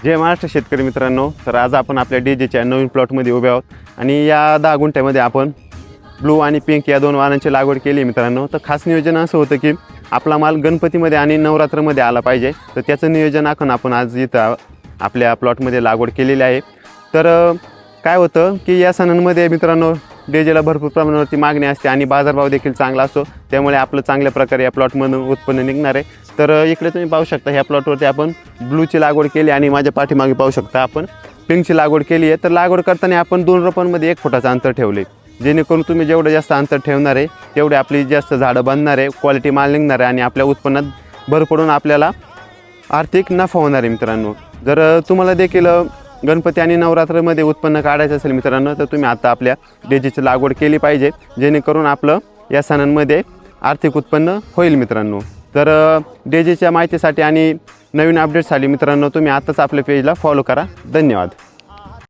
जय महाराष्ट्र शेतकरी मित्रांनो, तर आज आपण आपल्या डीजेच्या नवीन प्लॉटमध्ये उभे आहोत आणि या 10 गुंठ्यामध्ये आपण ब्लू आणि पिंक या 2 वाणांची लागवड केली मित्रांनो। तर खास नियोजन असं होतं की आपला माल गणपतीमध्ये आणि नवरात्रमध्ये आला पाहिजे, तर त्याचं नियोजन आपण आज इथं आपल्या प्लॉटमध्ये लागवड केलेली आहे। तर काय होतं की या सणांमध्ये मित्रांनो डीजेला भरपूर प्रमाणावरती मागणी असते आणि बाजारभाव देखील चांगला असतो, त्यामुळे आपलं चांगल्या प्रकारे या प्लॉटमधून उत्पन्न निघणार आहे। तर इकडे तुम्ही पाहू शकता ह्या प्लॉटवरती आपण ब्लूची लागवड केली आणि माझ्या पाठीमागे पाहू शकता आपण पिंकची लागवड केली आहे। तर लागवड करताना आपण 2 रोपांमध्ये 1 फुटाचं अंतर ठेवले, जेणेकरून तुम्ही जेवढं जास्त अंतर ठेवणार आहे तेवढे आपली जास्त झाडं बनणार आहे, क्वालिटी माल निघणार आहे आणि आपल्या उत्पन्नात भर पडून आपल्याला आर्थिक नफा होणार आहे मित्रांनो। जर तुम्हाला देखील गणपती आणि नवरात्रमध्ये उत्पन्न काढायचं असेल मित्रांनो, तर तुम्ही आता आपल्या डीजेची लागवड केली पाहिजे, जेणेकरून आपलं या सणांमध्ये आर्थिक उत्पन्न होईल मित्रांनो। तर डीजेच्या माहितीसाठी आणि नवीन अपडेट्ससाठी मित्रांनो तुम्ही आताच आपल्या पेजला फॉलो करा। धन्यवाद।